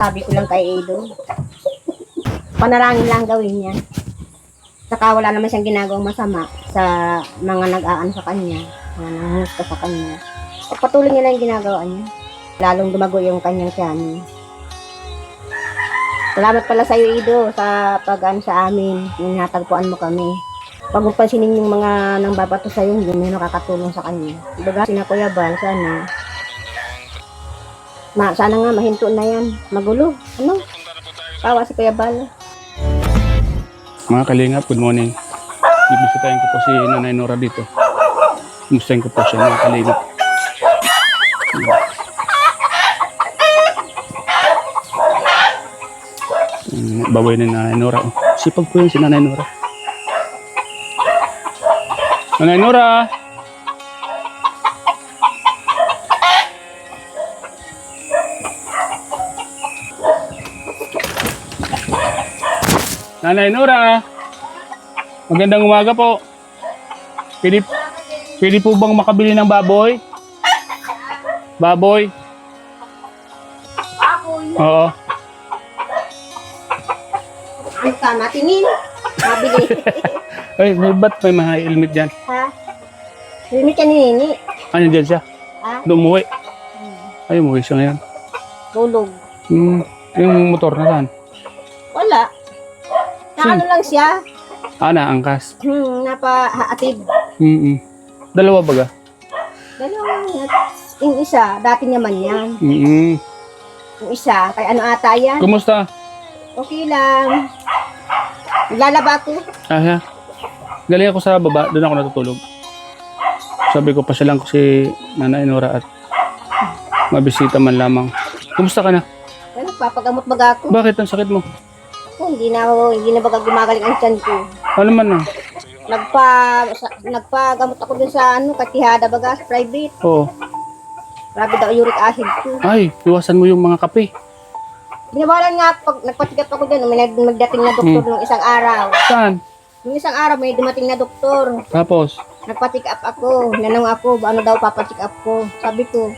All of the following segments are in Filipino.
Sabi ko lang kay Edo, panalangin lang gawin niya. Saka wala naman siyang ginagawang masama sa mga nag-aan sa kanya, mga nanghusga sa kanya. Patuloy niya lang yung ginagawa niya. Lalong dumago yung kanyang tiyan. Salamat pala sa iyo, Edo, sa pag-aan sa amin. Natagpuan mo kami. Pag pansinin yung mga nang babato sa iyo, hindi mo nakakatulong sa kanya. Diba, sina Kuya Bal, sana nga mahinto na yan. Magulo. Ano? Kawa si Kuya Bal. Mga kalingap, good morning. Bibisitahin ko po si Nanay Nora dito. Kumustahin ko po siya, mga kalingap. Baboy ni Nanay Nora. Sipag po yun si Nanay Nora. Nanay Nora! Nanay Nora! Magandang umaga po. Pwede po bang makabili ng baboy? Baboy? Oo. Ano ka, matingin? Mabili. Ay, ba't may mga helmet dyan? Ha? Limit ka ni Nini. Ano dyan siya? Ha? Umuwi. Ay, umuwi siya ngayon. Tulog. Yung motor na saan? Wala. Ano lang siya? Naangkas. Napa-haatid. Dalawa baga? Dalawang yung isa, dati naman yan. Yung isa, kay ano ata yan? Kumusta? Okay lang. Naglalaba ako. Galing ako sa baba, doon ako natutulog. Sabi ko, pasyalan ko si Nanay Nora at mabisita man lamang. Kumusta ka na? Kaya nagpapagamot baga ako. Bakit ang sakit mo? Hindi na baga gumagaling ang tiyan ko. Ano man na? Nagpagamot ako dun sa Katihada baga, sa private. Oo. Grabe daw uric acid ko. Ay, iwasan mo yung mga kape. Binabalan nga pag nagpatikap ako dun, may magdating na doktor nung isang araw. Saan? Nung isang araw may dumating na doktor. Tapos? Nagpa-check up ako. Nanong ako, ano daw papacheck up ko. Sabi ko,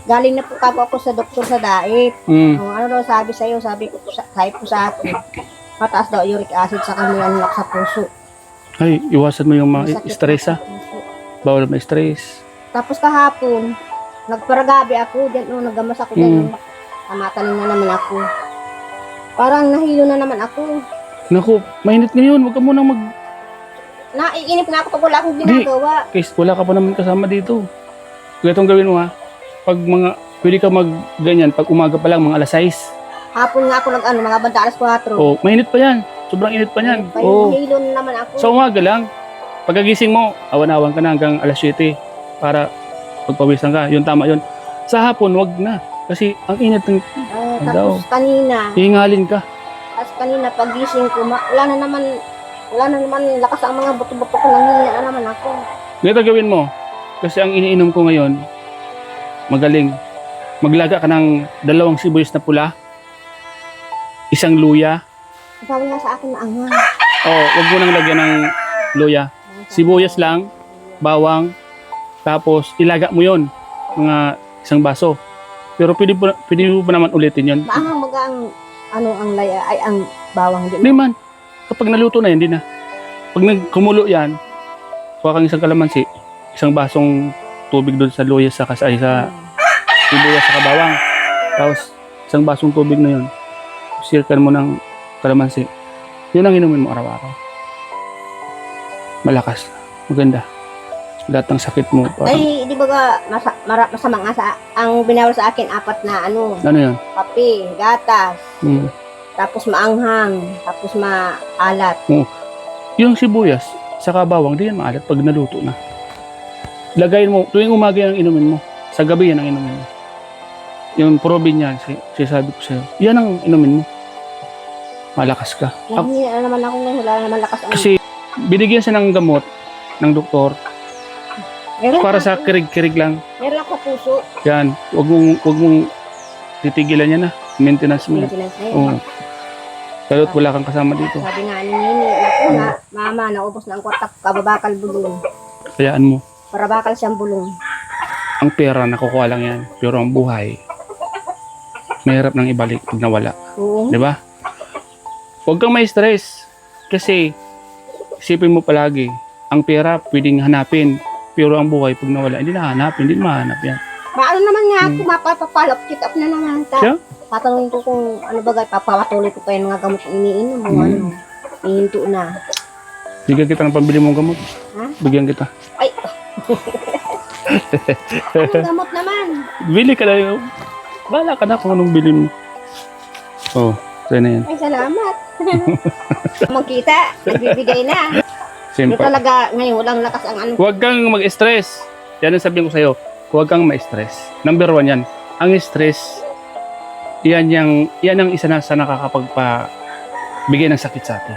galing na po ako sa doktor sa Daip. Ano daw sabi sa'yo? Sabi ko sa akin. Mataas daw uric acid sa kanya anak sa puso. Ay, iwasan mo yung mga stress ha. Bawal may stress. Tapos kahapon, nagparagabi ako. Naggamas ako dyan. Kamatanin na naman ako. Parang nahilo na naman ako. Naku, mainit ngayon. Huwag ka munang Naiinip na ako pag wala akong ginagawa. Case, wala ka pa naman kasama dito. Kaya itong gawin mo ha. Pwede ka ganyan, pag umaga pa lang, mga alas 6. Hapon nga ako mga banda alas 4. Oh, mainit pa yan. Sobrang init pa yan. Nahilo na naman ako. Sa umaga lang. Pagkagising mo, awan-awan ka na hanggang alas 7 para pagpawisan ka. Yun, tama yun. Sa hapon, wag na. Kasi ang init ng tapos kanina, hihingalin ka. tapos kanina pagising ko, wala na naman lakas ang mga buto-buto ko, nanghihina na naman ako. Ganito gawin mo. Kasi ang iniinom ko ngayon, magaling. Maglaga ka ng 2 sibuyas na pula, 1 luya. Sabi nga sa akin na anghang. Wag mo nang lagyan ng luya. Sibuyas lang, bawang, tapos ilaga mo yon mga 1 baso. Pero pwede mo pa naman ulitin yon. Maanghang baga ang laya ay ang bawang din. Hindi man. Kapag naluto na yan, hindi na. Pag nagkumulo yan, kuha kang 1 kalamansi, 1 basong tubig doon sa luya sa sibuyas sa bawang. Tapos 1 basong tubig na yun. Sirkan mo ng kalamansi. Yun ang inumin mo araw-araw. Malakas. Maganda. Lahat ng sakit mo. Ay, di ba masama nga ang binawal sa akin 4 na Ano yun? kape, gatas, tapos maanghang, tapos maalat. Yung sibuyas, saka bawang, di yan maalat pag naluto na. Lagayin mo, tuwing umaga yan ang inumin mo. Sa gabi yan ang inumin mo. Yung probin yan, sinasabi ko sa'yo, yan ang inumin mo. Malakas ka. Nanghihina naman ako ngayon, wala naman lakas ang... Kasi binigyan siya ng gamot ng doktor para sa kirig-kirig lang. Meron ako puso. Yan, wag mong titigilan yan na. Maintenance mo yan. Oo. Lalo't wala kang kasama dito. Sabi nga ni Nini, naku na, mama, naubos na ang kwarta, kababakal bulong. Kayaan mo. Para bakal siyang bulong. Ang pera, nakukuha lang yan. Pero ang buhay, mahirap nang ibalik pag nawala. Oo. Di ba? Huwag kang may stress. Kasi, isipin mo palagi, ang pera pwedeng hanapin. Pero ang buhay, pag nawala, hindi nahanap, hindi mahanap yan. Maano naman nga ako, mapapapalap, check up na naman. Siya? Tatanungin ko kung ano ba, papatuloy ko pa yung mga gamot na iniinom mo, ano, ihinto na. Bigyan kita ng pambili mong gamot. Ha? Bigyan kita. Ay! Anong gamot naman? Bili ka na yun. Bahala ka na kung anong bilhin mo. Oh, sa'yo na yan. Ay, salamat. Magkita, nagbibigay na. Yung Simple. talaga, ngayon, walang lakas ang ano. Huwag kang mag-stress. Yan ang sabihin ko sa'yo. Huwag kang ma-stress. Number 1 yan. Ang stress, yan ang isa na sa nakakapagpabigay ng sakit sa atin.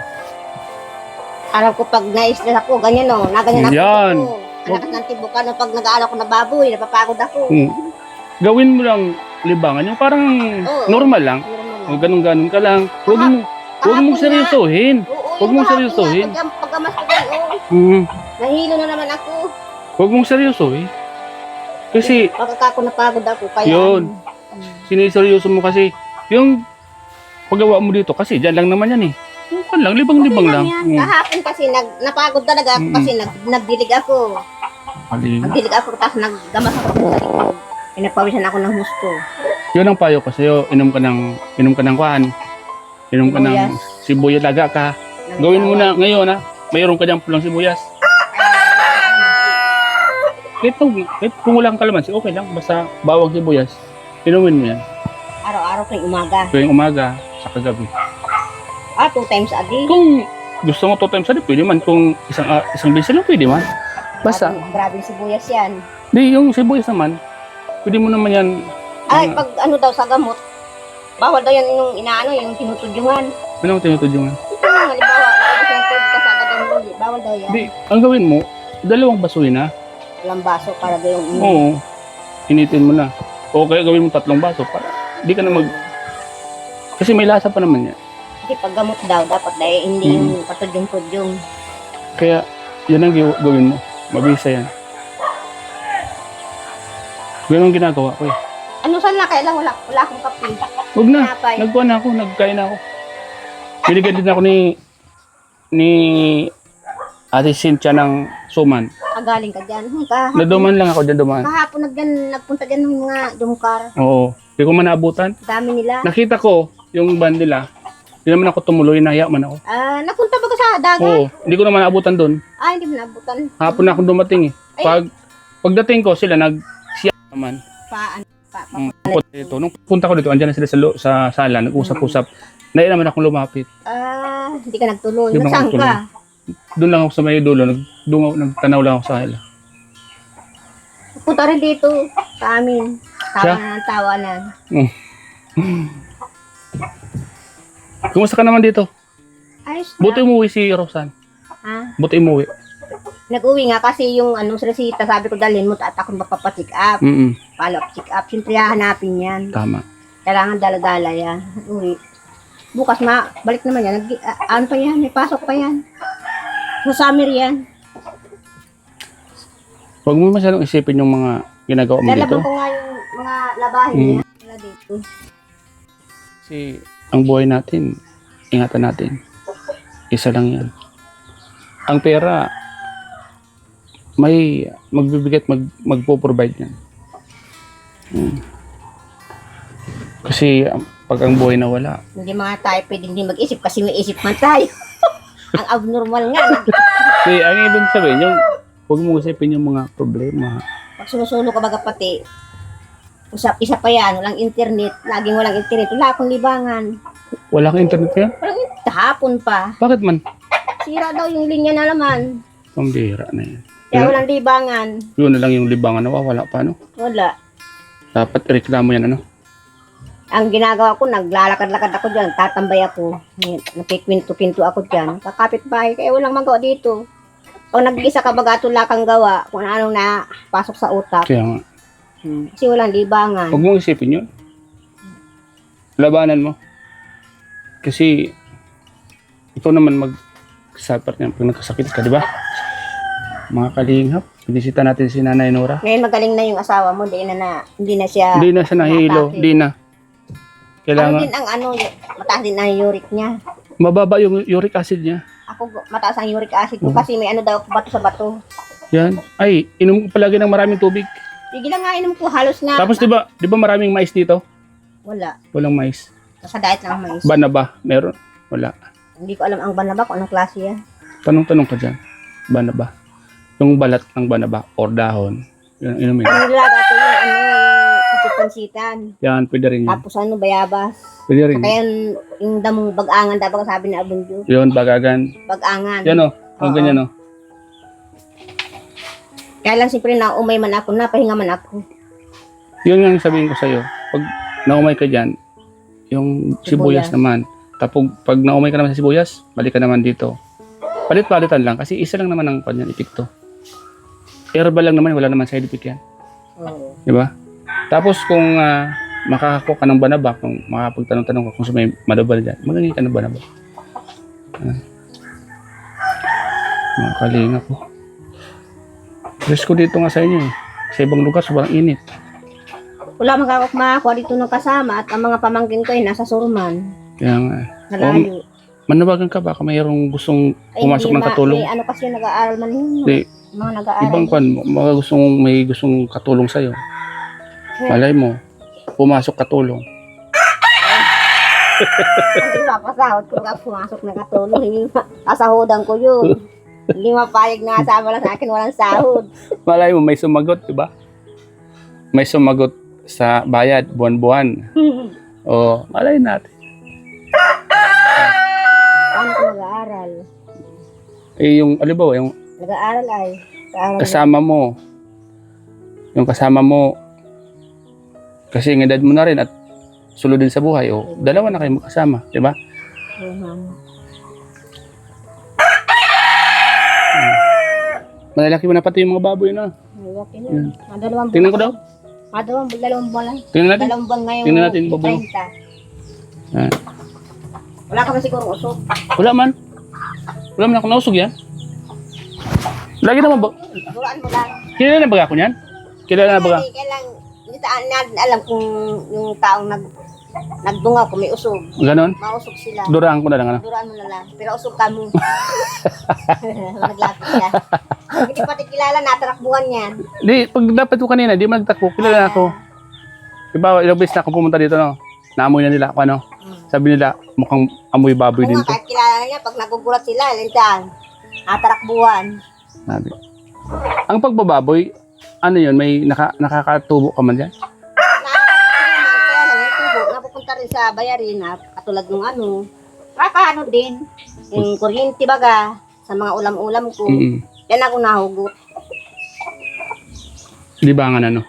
Alam ko pag na-stress ako, ganyan o, naganyan ako. Yan. Ang lakas ng tibukan, no, pag nag-aaral ko na baboy, napapagod ako. Gawin mo lang libangan. Yung parang Oo. normal lang. O ganun-ganun ka lang. Huwag mong seryosohin. Oo, Huwag mong seryosohin. Pagkamas ko yan, nahilo na naman ako. Huwag mong seryosohin. Kasi, Pagkaka napagod ako, kaya Yun. siniseryoso mo kasi yung paggawa mo dito. Kasi dyan lang naman yan eh. Yung kan lang, libang-libang lang. yan. Kahapon kasi napagod talaga ako kasi nagdilig ako. Kaling. Nagdilig ako, tapos naggamas ako sa likod. Pinapawisan ako ng husto. Yun ang payo ko sa'yo. Inom ka ng kuhan. Inom ka ng sibuyas. Laga ka. Gawin mo na ngayon ha. Mayroon ka diyang pulang sibuyas. Kahit kung walang kalamansi, okay lang. Basta bawang sibuyas. Inumin mo yan. Araw-araw kayong umaga. Tuwing umaga, sa kagabi. 2 times a day. Kung gusto mo 2 times a day, pwede man. Kung isang beses lang, pwede man. Basta. Grabe sibuyas yan. Di, yung sibuyas naman, pwede mo naman yan. Ay, pag ano daw sa gamot, bawal daw yan yung inaano, yung tinutudyungan. Anong tinutudyoan? Halimbawa, naubos yung tubig ka sa agad ng luli, bawal daw yan. Di, ang gawin mo, 2 basuhin na. Walang baso para daw yung Oo. Initin mo na. O kaya gawin mo 3 baso para di ka na kasi may lasa pa naman yan. Kasi pag gamot daw, dapat dahil hindi yung patudyong-tudyong. Kaya yan ang gawin mo. Mabisa yan. Ganun ang ginagawa ko eh. Ano saan na kailan wala akong kape. Huwag na. Tinapay. Nagkuhan na ako. Nagkain na ako. Binigyan din ako ni Ate Cynthia ng suman. Galing ka dyan. Naduman lang ako dyan dumaan. Kahapon nagpunta dyan ng mga dumkar. Oo. Hindi ko man naabutan. Dami nila. Nakita ko yung van nila. Hindi naman ako tumuloy. Nahiya man ako. Napunta ba ka sa dagat? Oo. Hindi ko naman naabutan doon. Hindi mo nabutan. Hapon na ako dumating eh. Pagdating ko sila nagsiya naman. Ito, nung punta ko dito, andyan na sila sa sala, nag-usap-usap. Naiya naman akong lumapit. Hindi ka nagtuloy. Di ba Nasaan nagtuloy? ka? Doon lang ako sa may dulo, nagtanaw lang ako sa kanila. Punta rin dito sa amin. Siya? Tawanan. Kumusta ka naman dito? Ayos na. Buti umuwi si Rosan. Buti umuwi. Nag-uwi nga kasi yung sa resita, sabi ko dalhin mo at ako mapapacheck up. Follow up, check up. Siyempre hahanapin yan. Tama. Kailangan dala-dala yan. Uwi. Bukas balik naman yan. Ano pa yan? May pasok pa yan. Sa summer yan. Huwag mo masyadong isipin yung mga ginagawa mo dito. Lalaban ko nga yung mga labahin niya. Wala dito. Kasi ang buhay natin, ingatan natin. Isa lang yan. Ang pera, may magbibigay at magpo-provide yan. Kasi pag ang buhay na wala. Hindi mga tayo pwedeng hindi mag-isip kasi may isip man tayo. Ang abnormal nga. Kasi ang ibig sabihin, yung huwag mo isipin yung mga problema. Pag sumusulo ka baga pati, isa pa yan, walang internet, laging walang internet, wala akong libangan. Wala kang internet kaya? Hapon pa. Bakit man? Sira daw yung linya na naman. Pambira na yan. Kaya walang libangan. Yun na lang yung libangan na wala pa, no? Wala. Dapat reklamo yan, ano? Ang ginagawa ko, naglalakad-lakad ako dyan, tatambay ako. Napikwinto-pinto ako dyan. Kakapit bahay, kaya walang magawa dito. Pag nag-isa ka baga, tula kang gawa, kung anong napasok sa utak. Kaya nga. Kasi walang libangan. Huwag mong isipin yun. Labanan mo. Kasi, ikaw naman mag-suffer niyan pag nagkasakit ka, di ba? Mga kalingap, binisita natin si Nanay Nora. Ngayon magaling na yung asawa mo, hindi na siya Hindi na siya nahilo, hindi na. Kailangan, din ang mataas din ang uric niya. mababa yung uric acid niya. Ako, mataas ang uric acid ko kasi may daw ako bato sa bato. Yan. Ay, inom ko palagi ng maraming tubig. Sige lang nga, inom ko halos na. Tapos di ba maraming mais dito? Wala. Walang mais. Sa diet lang ang mais. Banaba, meron? Wala. Hindi ko alam ang banaba kung anong klase yan. Tanong-tanong ka dyan. Banaba. Yung balat ng banaba or dahon. Yan, inumin. Nilaga ko yung pansitan. Yan, pwede rin yan. Tapos bayabas. Pwede rin. Kaya yung damong bag-angan, dapat sabi ni Abunjo. Yun, bagagan. Bag-angan. Yan o. Oo. Ganyan o. Kaya lang siyempre naumay man ako, napahinga man ako. Yun yung sabihin ko sa'yo. Pag naumay ka dyan, yung sibuyas naman. Tapos pag naumay ka naman sa sibuyas, balik ka naman dito. Palit-palitan lang kasi isa lang naman ang kanyang epekto. Herbal lang naman, wala naman side effect yan. Oo. Di ba? Tapos kung makakakuha ka ng banaba, kung makapagtanong-tanong ka kung may madabal dyan, magaling ka ng banaba. Mga kalinga po. Risko dito nga sa inyo eh. Sa ibang lugar, sobrang init. Wala makakuha dito ng kasama at ang mga pamangkin ko ay nasa Surman. Kaya nga. Nalayo. Manawagan ka ba kung mayroong gustong pumasok ng katulong? May kasi nag-aaral man yun. Hindi. Mga nag-aaral. Ibang kwan, may gustong katulong sa'yo. Malay mo, pumasok katulong. Hindi mapasahod ko ka pumasok na katulong. Hindi kasahodan ko yun. Hindi mapayag na kasama lang sa akin, walang sahod. Malay mo, may sumagot, di ba? May sumagot sa bayad, buwan-buwan. O, malay natin. Paano ko nag-aaral? Eh, yung, ba, yung Nag-aaral ay. kasama mo, yung kasama mo, kasi yung edad mo na rin at sulod din sa buhay, o, dalawa na kayo magkasama, di ba? Malalaki mo na pati yung mga baboy na. Malaki na. Dalawang buwan. Tingnan ko daw. Dalawang buwan lang. Tingnan natin. Dalawang buwan ngayon. Tingnan natin, baboy. 30. Ah. Wala ka man siguro usok. Wala man. Wala man ako nausog yan. Lagi naman ba? Duruan mo lang. Kilala na ba ako niyan? Kilala na ba? Kailang, hindi natin alam kung yung taong nagdungaw kung may usog. Ganon? Mausog sila. Duraan ko na lang, ano? Duruan mo na lang. Pero usog ka mo. Naglapit ka. Hindi pati kilala, natarakbuhan yan. Di, pag dapat ko kanina, di man nagtakbo. Kilala na ako. Diba, ilang beses na ako pumunta dito, no? Naamoy na nila ako, ano? Sabi nila, mukhang amoy baboy din Kung to. kahit kilala na niya, pag nagugulat sila, lintan. Natarakbuhan. Sabi. Ang pagbababoy, ano yun, may nakakatubo ka man dyan? Kaya lang yung tubo, napupunta rin sa bayarin na katulad ng kakaano din, yung kuryente baga, sa mga ulam-ulam ko. Yan ako nahugot. Di ba nga ano?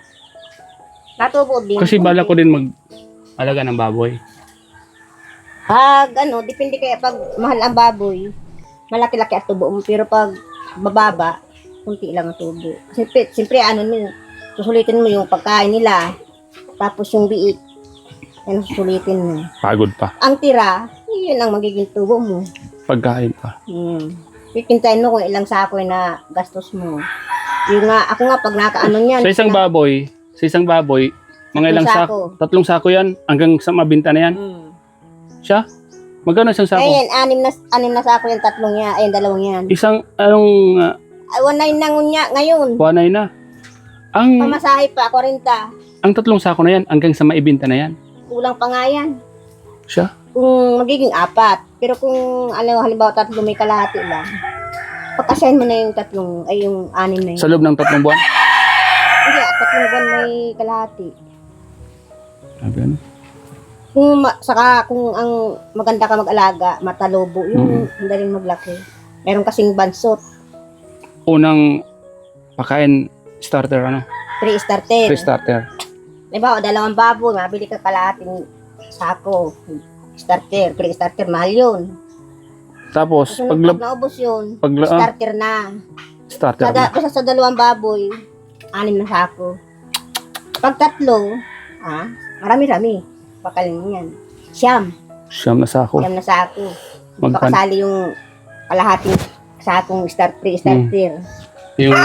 Natubo din. Kasi bala ko din mag-alaga ng baboy. Pag depende kaya pag mahal ang baboy, malaki-laki at tubo mo. Pero pag bababa, kunti lang ang tubo. Siyempre susulitin mo yung pagkain nila. Tapos yung biik, yan susulitin mo. Pagod pa. Ang tira, yun ang magiging tubo mo. Pagkain pa. Pipintayin mo kung ilang sako na gastos mo. Yung ako nga, pag nakaano niyan. Sa isang baboy, mga ilang sako. 3 sako yan, hanggang sa mabinta na yan. Siya? Magkano isang sako? Ayan, anim na sako yung tatlong yan, ayun, dalawang yan. Isang, anong, 1.9 na ngunya ngayon. buwanay na. Ang Pamasahe pa, 40. 3 sako na yan, hanggang sa maibinta na yan. Kulang pa nga yan. Siya? Kung magiging 4. Pero kung halimbawa 3 may kalahati lang. Pagkasahin mo na yung 3, ay yung 6 na yun. Sa loob ng 3 buwan? Hindi, 3 buwan may kalahati. Sabi ano? Kung ang maganda ka mag-alaga, matalobo, yung madaling maglaki. Meron kasing bansot, Unang pakain starter, ano? pre-starter. Pre-starter. Diba, 2 baboy, mabili ka kalahating sako. Starter, pre-starter, mahal yun. Tapos, Pag naubos yun, starter na. starter na. Basta sa 2 baboy, 6 na sako. Pag 3, marami-rami. Pakaling yan. Siyam Siyam na sako. na sako. Magkan- Pakasali yung kalahating sakong pre-starter. Yung,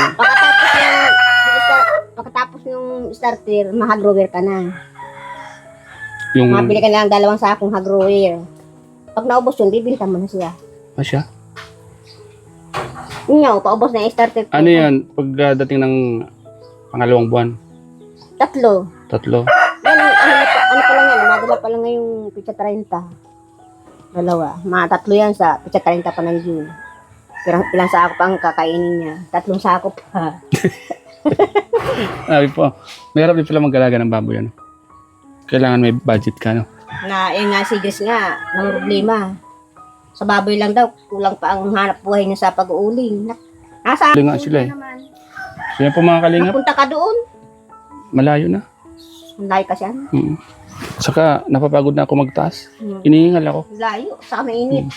Pagkatapos yung starter, mahag-grower ka na. Yung, Mabili ka lang 2 sakong hagrower. Pag naubos yun, bibili mo na siya. siya? Yun nga, paubos na yung starter ko. Ano yan? Pagdating ng pangalawang buwan? 3. 3. Yan, ano pa lang yan, madala pa lang ngayong pizza 30. 2. Mga 3 yan sa pizza 30 pa ng June. Ilang sako pa ang kakainin niya. 3 sako pa. Sabi po, mahirap din pala mag-alaga ng baboy, ano? Kailangan may budget ka, no? Na, nga si Jess nga, ng problema. Sa baboy lang daw, kulang pa ang hanap buhay niya sa pag-uuling. Nasa Nga sila eh. naman. So yan po mga kalingap, Napunta ka doon. malayo na. Layo kasi yan. Saka napapagod na ako magtaas. Hmm. Inihingal ako. Layo, saka mainit.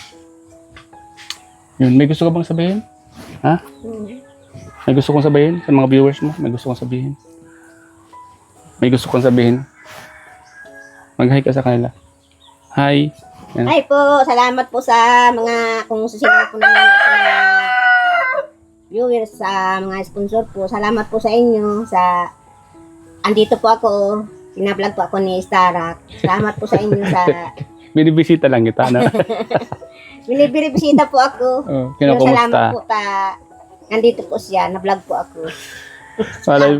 Yun, may gusto ka bang sabihin? Ha? May gusto kong sabihin sa mga viewers mo? May gusto kong sabihin? May gusto kong sabihin? Mag-hi ka sa kanila. Hi. Yan. Ay po, salamat po sa mga, kung susunod po naman sa mga viewers, sa mga sponsor po. Salamat po sa inyo. Andito po ako. Pinablog po ako ni Starak. Salamat po sa inyo sa Binibisita lang kita, na. binibisita po ako. Oh, Salamat kinakumusta. po nandito po siya. Na-vlog po ako.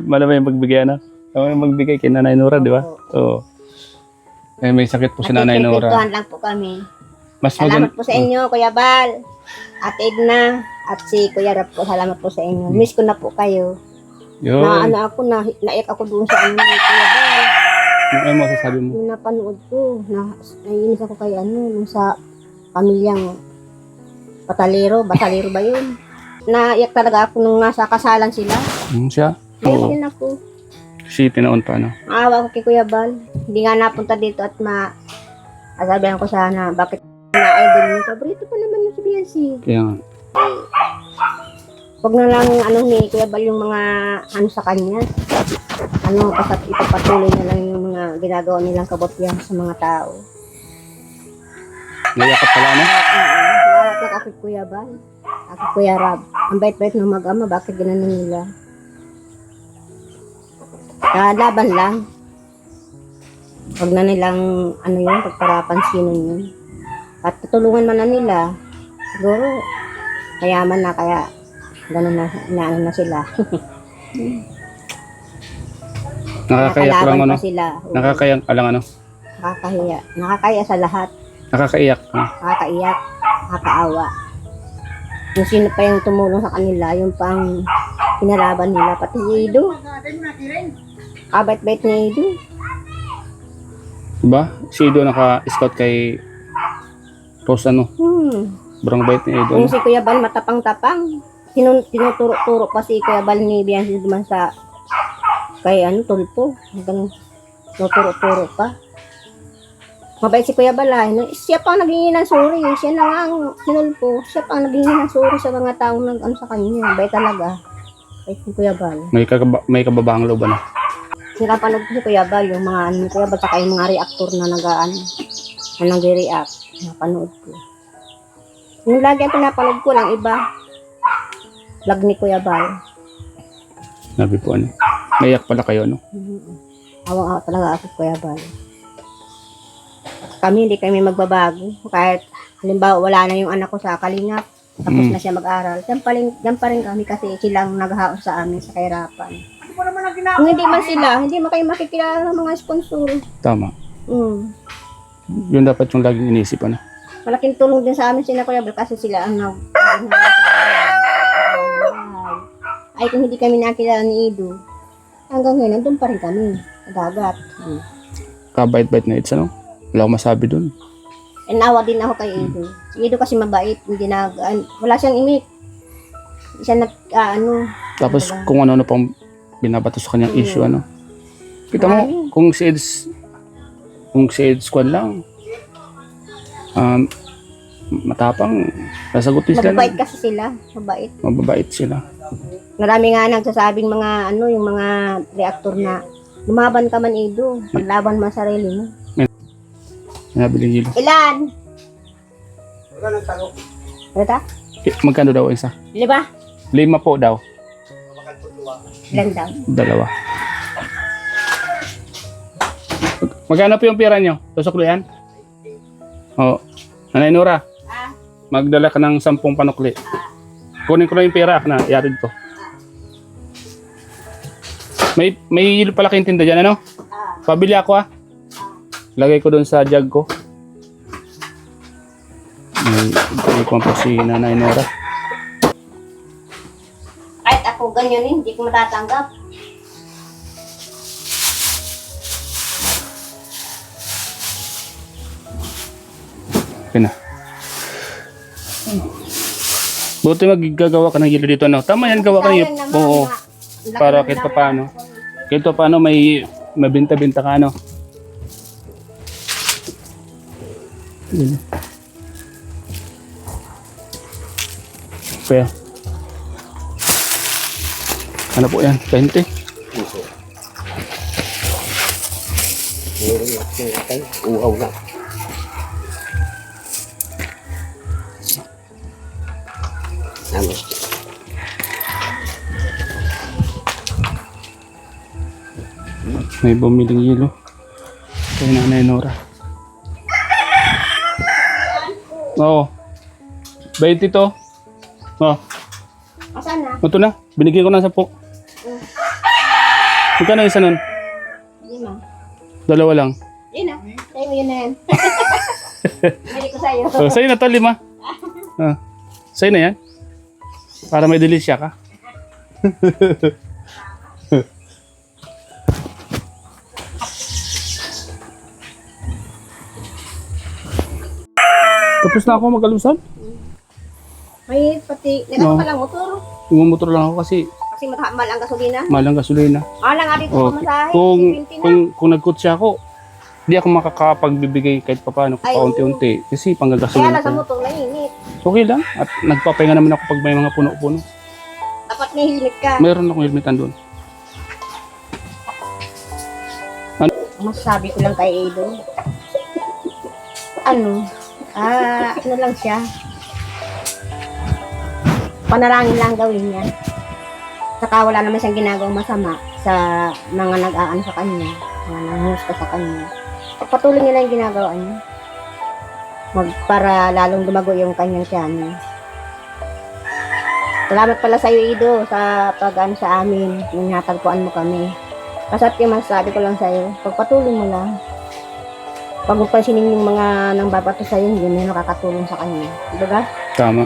Malay yung magbigay, ano? Magbigay kay Nanay Nora, di ba? Oo. Eh, may sakit po si Nanay Nora. Nagkikwentuhan lang po kami. Mas Salamat po sa inyo, Kuya Bal, Ate Edna, at si Kuya Rap po. Salamat po sa inyo. Miss ko na po kayo. Yun. Naiyak ako doon sa ni Kuya Bal. Ano mo sasabi mo? Yung napanood ko, naiinis ako kay nung sa pamilyang Batalero ba yun? Naiyak talaga ako nung nasa kasalan sila. Siya? Naiyak Oo. din ako. Si tinaon pa, no? Maawa ko kay Kuya Bal. Hindi nga napunta dito at sabihan ko sana, bakit na-idol mo? Paborito pa naman yung si Biancy. Kaya nga. Huwag na lang ni Kuya Bal yung mga sa kanya. Basta ipapatuloy na lang yung mga ginagawa nilang kabutihan sa mga tao. Naiyak pala, no? Lahat na kay Kuya Bal. Kay Kuya Rab. Ang bait-bait ng mag-ama, bakit ginanon nila? Laban lang. Huwag na nilang, pagparapansinan yun. At tutulungan man na nila. Siguro, mayaman na kaya ganun na sila. Nakakayak lang, ano? pa sila. Nakakayak lang, ano? Nakakahiya. Nakakaya sa lahat. Nakakaiyak. Nakakaiyak. Nakakaawa. Kung sino pa yung tumulong sa kanila, yung pang pinalaban nila. Pati si Ido. Kabait-bait ni Ido. Diba? Si Ido naka-scout kay Rose, ano? Sobrang bait ni Ido. Kung si Kuya Bal matapang-tapang. Tinuturo-turo pa si Kuya Bal ni Biancy duman sa kay Tulpo. Ganun. Tinuturo-turo pa. Mabait si Kuya Bal. Siya pa ang naghingi ng sorry. Siya na nga ang sinulpo. Siya pa ang naghingi ng sorry sa mga taong sa kanya. Bait talaga. Bait si Kuya Bal. May kababahang loob, ano? Sinapanood ko si Kuya Bal, yung mga ni Kuya Bal, saka yung mga reactor na na nag-react. Napanood ko. Yung lagi ang pinapanood ko lang iba. Vlog ni Kuya Bal. Sabi po, ano? Naiyak pala kayo, ano? Awang-awa talaga ako Kuya Bal. Hindi kami magbabago. Kahit halimbawa wala na yung anak ko sa Kalingap, tapos na siya mag-aral. Yan pa rin kami kasi silang naghahaos sa amin sa kahirapan. Kung hindi man sila, hindi man kayo makikilala ng mga sponsor. Tama. Mm. Yun dapat yung laging inisip, ano? Malaking tulong din sa amin sila Kuya Bal kasi sila ang ay kung hindi kami nakilala ni Ido, hanggang ngayon, nandun pa rin kami. Nagagat. Kabait-bait na it's, ano? Wala akong masabi dun. Nawa din ako kay Ido. Si Ido kasi mabait, hindi wala siyang imik. Hindi siya Tapos kung ano-ano pang binabato sa kanyang issue, ano? Kita mo, kung si Eds kwan lang, matapang, sasagutin sila. mababait kasi sila. Mababait sila. Marami nga nagsasabing mga yung mga reactor na lumaban ka man Ido, maglaban man sarili mo. Nabiling hilo. Ilan? Ano ta? Magkano daw isa? 5? 5 po daw. Ilan daw? 2. Magkano po yung pera nyo? Tusok yan? Oo. Nanay Nora, Ah, magdala ka ng 10 panukli. Kunin ko na yung pera, na, iatid ko. May pala kayong tinda dyan, ano? Pabili ako, ah. Lagay ko doon sa jug ko. May ko po si Nanay Nora. kahit ako ganyan hindi ko matatanggap. Okay na. Buti maggagawa ka ng hilo dito, ano? Tama yan, gawa ka ng Sayang naman, Oo. laki Para ng kahit laki. paano. Kahit paano may mabinta-binta ka, ano? Yun. Kaya. Ano po yan? 20? Uhaw na. Ano? May bumiling hilo. Kay Nanay Nora. Oo. 20 to. Oh, Asan na? ito na. Binigyan ko na 10. Magkano isa nun? Hindi ma. 2 lang. Yun na. Sa'yo mo yun na yan. Bili ko sa'yo. So, sa'yo na to, 5. Sa'yo na yan. Para may delisya ka. Tapos na ako mag-alusan. May pati, No. nagano pa lang motor. Umumotor lang ako kasi Kasi mahal ang gasolina. mahal ang gasolina. Mahal nga dito Oh, pamasahe. kung, 70 na. kung nag-kutsi ako, hindi ako makakapagbibigay kahit papaano, Ay, paunti-unti. Kasi Kaya panggagasolina lang sa ko. motor na init. Okay lang. At nagpapahinga naman ako pag may mga puno-puno. Dapat may helmet ka. Mayroon akong helmetan doon. Masasabi ko lang kay Edo. Ano lang siya. Panalangin lang gawin niya. Saka wala naman siyang ginagawang masama sa mga nag-aan sa kanya, mga nanghusga sa kanya. Patuloy niya lang yung ginagawa niya. Para lalong lumago yung kanyang tiyan. Salamat pala sa iyo, Ido, sa pag-ano sa amin. Yung natagpuan mo kami. Kasa't yung masasabi ko lang sa iyo, pagpatuloy mo lang. Pag mo pansinin yung mga nang babato sa iyo, yun yung nakakatulong sa kanya. Diba? Tama.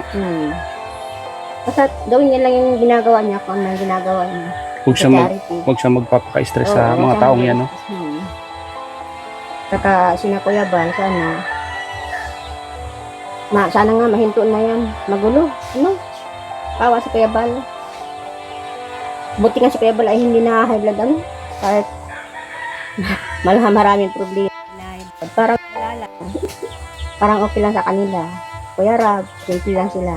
Kasa't gawin niya lang yung ginagawa niya kung ano yung ginagawa niya. Huwag siya, Charity. huwag siya magpapaka-stress Oo, sa mga siya taong mag- yan. No? Saka sina Kuya Bal, sana nga mahinto na yan. Magulo. Ano? Kawa si Kuya Bal. Buti nga si Kuya Bal ay hindi na-high blood ano. Kahit maraming problema. Parang wala lang. Parang okay lang sa kanila. Kuya Rab, simple lang sila.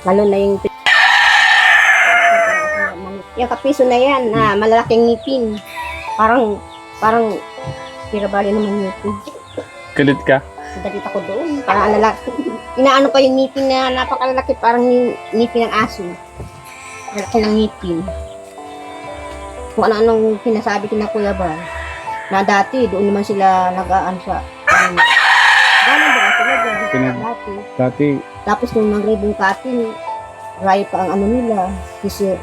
Lalo na yung kapiso na yan na malalaking ngipin. Parang pirabali naman ngipin. Galit ka? Dalit ako doon. Parang inaano pa yung ngipin na napakalalaki. Parang ngipin ng aso. Malaki ng ngipin. Kung ano-anong pinasabi kina Kuya Bal. Na dati, doon naman sila nag-aan sa galing ba sila doon? Dati. Dati, Tapos nung nangribong katin, rayo pa ang ano nila. Kasi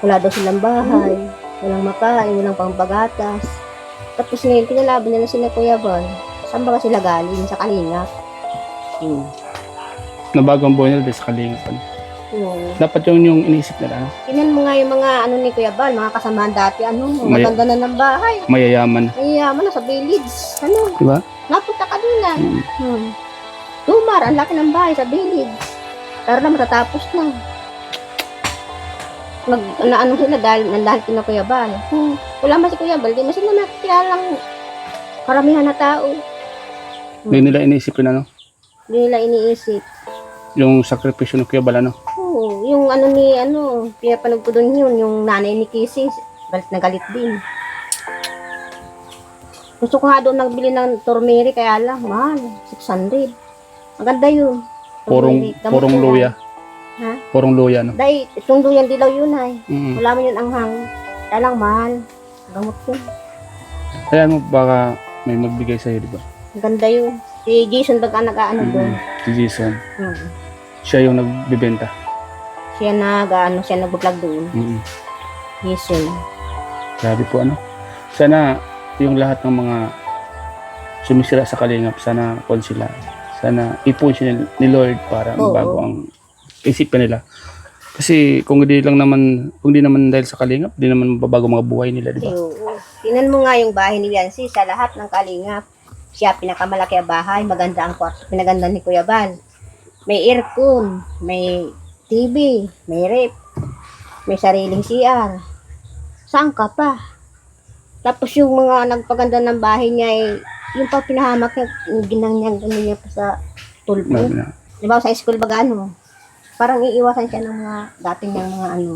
wala daw silang bahay. Walang makain, walang pangpagatas. Tapos ngayon, pinalaban nila sila Kuya Bal. Saan ba sila galing? Sa Kalingap. nabagong buhay nila sa kalingapan. Dapat yung iniisip nila, ano? Tingnan mo nga yung mga ano ni Kuya Bal, mga kasamahan dati, maganda na ng bahay. Mayayaman. Mayayaman na sa village. Diba? Napunta ka doon lang. Tumar, ang laki ng bahay sa village. Pero na matatapos na. Ano sila dahil kina Kuya Bal. Wala man si Kuya Bal, di na sila nakikilalang karamihan na tao. Hindi nila iniisip yun, ano? Hindi nila iniisip. Yung sakripisyo ng Kuya Bal, ano? Oo, yung pinapanood ko doon yun, yung nanay ni Casey, galit na galit din. Gusto ko nga doon nagbili ng turmeric, kaya lang, mahal, 600. Maganda yun. Turmeric, gamot Purong yun, luya. Ha? Purong luya, no? Dahil, itong duyan dilaw yun ay. Mm. Wala man yun ang hang. Kaya lang, mahal. Gamot yun. Kaya mo baka may magbigay sa'yo, di ba? Ang ganda yun. Si Jason baga nag-aano doon. Si Jason. Hmm. Siya yung nagbibenta. Siya nag-vlog doon. Jason. Grabe po ano. Sana yung lahat ng mga sumisira sa kalingap, sana sila. Sana ipon sila ni Lord para Oo. mabago ang isipin nila. Kasi kung hindi naman dahil sa kalingap, hindi naman mababago mga buhay nila, di ba? Oo. Tingnan mo nga yung bahay ni Yancy sa lahat ng kalingap. Siya pinakamalaki ang bahay, maganda ang kwarto, pinaganda ni Kuya Bal. May aircon, may TV, may rep, may sariling CR. Saan ka pa? Tapos yung mga nagpaganda ng bahay niya ay yung pa pinahamak niya, ginanyang niya pa sa tulpo. Grabe na. Di ba sa school baga ano? Parang iiwasan siya ng mga dating niyang mga ano.